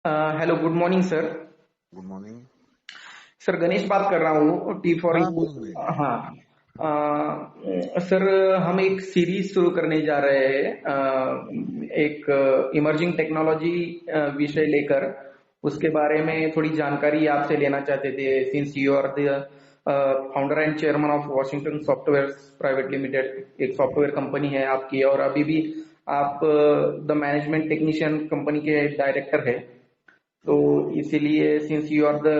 Hello, good morning sir. Good morning. Sir Ganesh बात कर रहा हूँ, टी फॉर हाँ, यू। बोलिए। हाँ। सर, हम एक सीरीज शुरू करने जा रहे हैं, एक इमर्जिंग टेक्नोलॉजी विषय लेकर। उसके बारे में थोड़ी जानकारी आपसे लेना चाहते थे, since you are the founder and chairman of Washington software private limited. एक सॉफ्टवेयर कंपनी है आपकी, और अभी भी आप द मैनेजमेंट टेक्नीशियन कंपनी के डायरेक्टर है। तो इसीलिए since you are the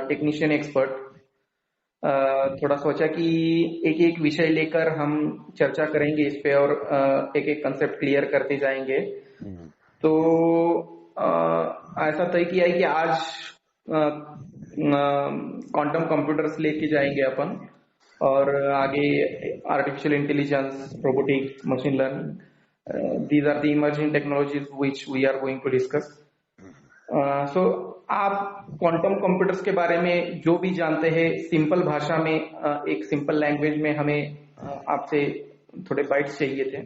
technician expert, थोड़ा सोचा कि एक एक विषय लेकर हम चर्चा करेंगे इस पे, और एक एक कंसेप्ट क्लियर करते जाएंगे। हम्म, तो ऐसा तय किया है कि आज क्वांटम कंप्यूटर्स लेके जाएंगे अपन, और आगे artificial intelligence, robotics, machine learning, these are the emerging technologies which we are going to discuss. So आप क्वांटम कंप्यूटर्स के बारे में जो भी जानते हैं, सिंपल भाषा में, एक सिंपल लैंग्वेज में हमें आपसे थोड़े बाइट्स चाहिए थे।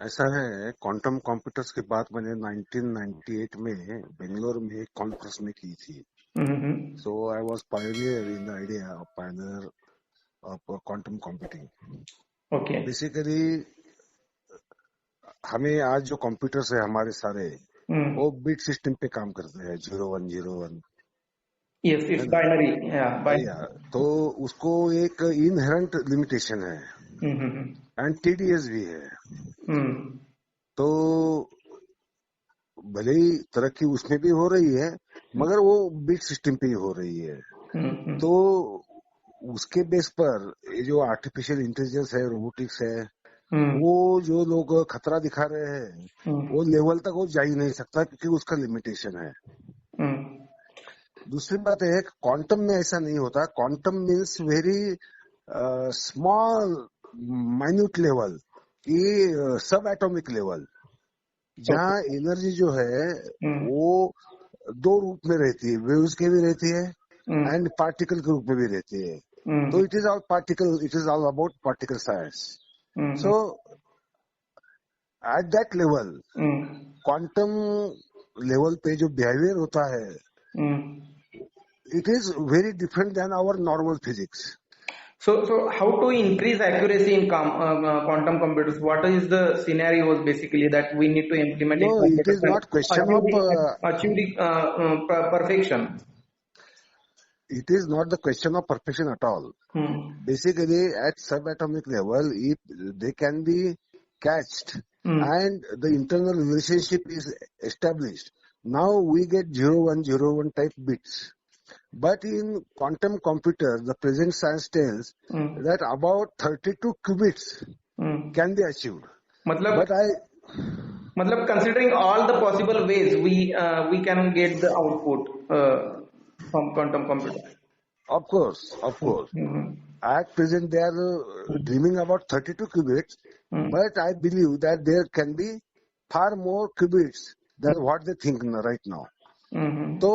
ऐसा है। क्वांटम कंप्यूटर्स की बात मैंने 1998 में बेंगलोर में एक कॉन्फ्रेंस में की थी। Hmm. So I was pioneer in the idea of pioneer of quantum computing. Okay. Basically हमें आज जो कंप्यूटर्स है हमारे सारे, हम्म। वो बिट सिस्टम पे काम करते हैं, 0101, यस, है इट्स ना। बाइनरी। या या बाइनरी। तो उसको एक इनहेरेंट लिमिटेशन है हम्म। एंड टीडीएस भी है। हम्म। तो भले ही तरक्की उसमें भी हो रही है, मगर वो बिट सिस्टम पे ही हो रही है। हम्म। तो उसके बेस पर ये जो आर्टिफिशियल इंटेलिजेंस है, रोबोटिक्स है, हम्म। वो जो लोग खतरा दिखा रहे हैं, हम्म। वो लेवल तक वो जा ही नहीं सकता क्योंकि उसका लिमिटेशन है। हम्म। दूसरी बात है, क्वांटम में ऐसा नहीं होता। Quantum means very small minute level, कि सब एटॉमिक लेवल, ओके। जहाँ एनर्जी जो है हम्म। वो दो रूप में रहती है, वेव्स के भी रहती है हम्म। एंड पार्टिकल के रूप में भी रहती है। हम्म। तो it is all particle, it is all about particle science. Hmm. So at that level, hmm. Quantum level पे जो बिहेवियर होता है, hmm. It is very different than our normal physics. So how to increase accuracy in quantum computers? What is the scenarios basically that we need to implement no, in it computers is and not question of achieve the perfection? it is not the question of perfection at all. Hmm. Basically, at subatomic level, if they can be catched Hmm. and the internal relationship is established, now we get 0101 type bits. But in quantum computers, the present science tells Hmm. that about 32 qubits Hmm. can be achieved. मतलब But I, मतलब considering all the possible ways we can get the output from quantum computer. of Hmm. course, Hmm. at present they are dreaming about 32 qubits, Hmm. but I believe that there can be far more qubits than what they think right now. Hmm. तो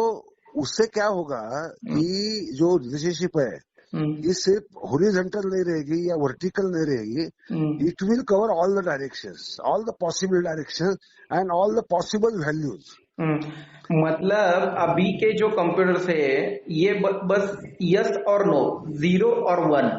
उससे क्या होगा Hmm. कि जो relationship है, Hmm. ये सिर्फ horizontal नहीं रहेगी या वर्टिकल नहीं रहेगी। Hmm. It will cover all the directions, all the possible direction and all the possible values. मतलब अभी के जो कंप्यूटर्स है, ये बस यस और नो, जीरो और one,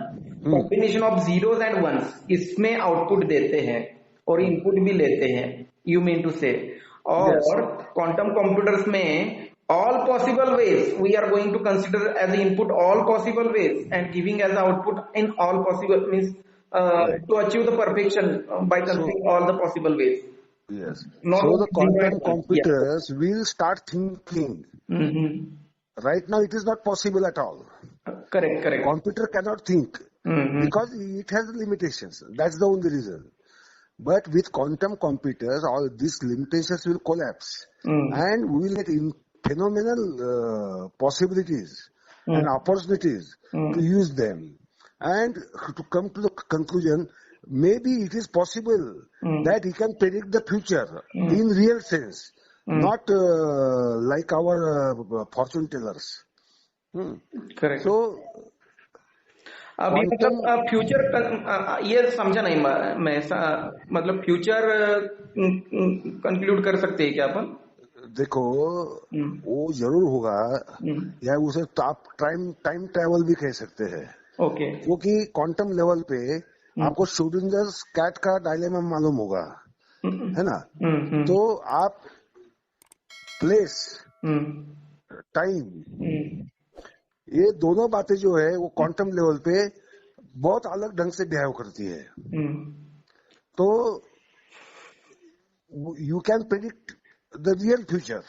combination of zeros and ones इसमें आउटपुट देते हैं और इनपुट भी लेते हैं, you mean to say. Yes, और क्वांटम कंप्यूटर्स में all possible ways we are going to consider as input all possible ways and giving as output in all possible means right. To achieve the perfection by so considering all the possible ways, yes, not so the only zero and quantum one. Yeah. computers will start thinking. Mm-hmm. Right now, it is not possible at all. Correct, correct. Computer cannot think Mm-hmm. because it has limitations. That's the only reason. But with quantum computers, all these limitations will collapse, Mm-hmm. and we will get phenomenal possibilities and opportunities to Mm-hmm. use them. And to come to the conclusion, maybe it is possible that he can predict the future in real sense, not like our fortune tellers. Hmm. Correct. So, अभी quantum, मतलब future, ये समझा नहीं मैं मतलब future conclude कर सकते हैं क्या अपन? देखो वो जरूर होगा, या उसे तो आप टाइम ट्रेवल भी कह सकते हैं। ओके। क्योंकि क्वांटम लेवल पे आपको श्रोडिंगर कैट का डायलेमा मालूम होगा, है ना? तो आप प्लेस, टाइम, ये दोनों बातें जो है वो क्वांटम लेवल पे बहुत अलग ढंग से बिहेव करती है। तो you can predict the real future.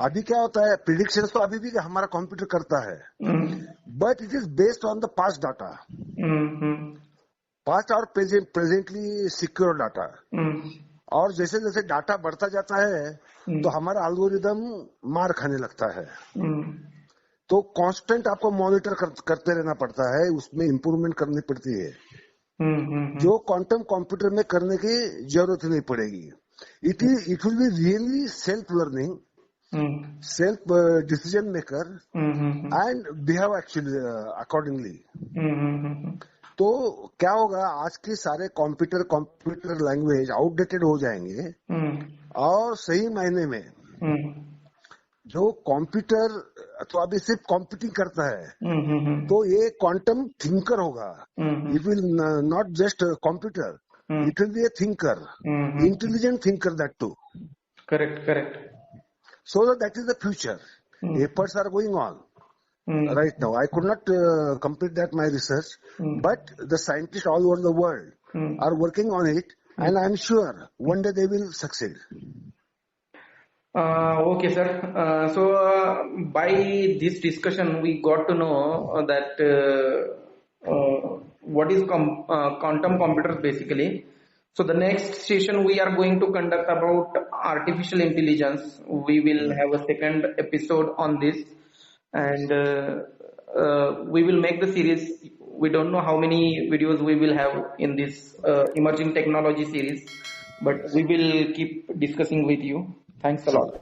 अभी क्या होता है, प्रिडिक्शन तो अभी भी हमारा कंप्यूटर करता है, but it is based on the past data, past और प्रेजेंटली सिक्योर डाटा। और जैसे जैसे डाटा बढ़ता जाता है तो हमारा एल्गोरिदम मार खाने लगता है। तो कांस्टेंट आपको मॉनिटर करते रहना पड़ता है, उसमें इंप्रूवमेंट करनी पड़ती है, जो क्वांटम कंप्यूटर में करने की जरूरत नहीं पड़ेगी। It will be really self learning, self decision maker and behave actually accordingly. तो क्या होगा, आज के सारे कंप्यूटर लैंग्वेज आउटडेटेड हो जाएंगे, और सही मायने में जो कंप्यूटर तो अभी सिर्फ कंप्यूटिंग करता है, तो ये क्वांटम थिंकर होगा। It will not just computer, it will be a thinker, intelligent thinker that too. Correct. So that is the future. Efforts are going on right now. I could not complete that my research, but the scientists all over the world are working on it, and I am sure one day they will succeed. Okay, sir. So by this discussion, we got to know that what is quantum computers basically. So the next session we are going to conduct about artificial intelligence. We will have a second episode on this, and we will make the series. We don't know how many videos we will have in this emerging technology series, but we will keep discussing with you. Thanks a lot.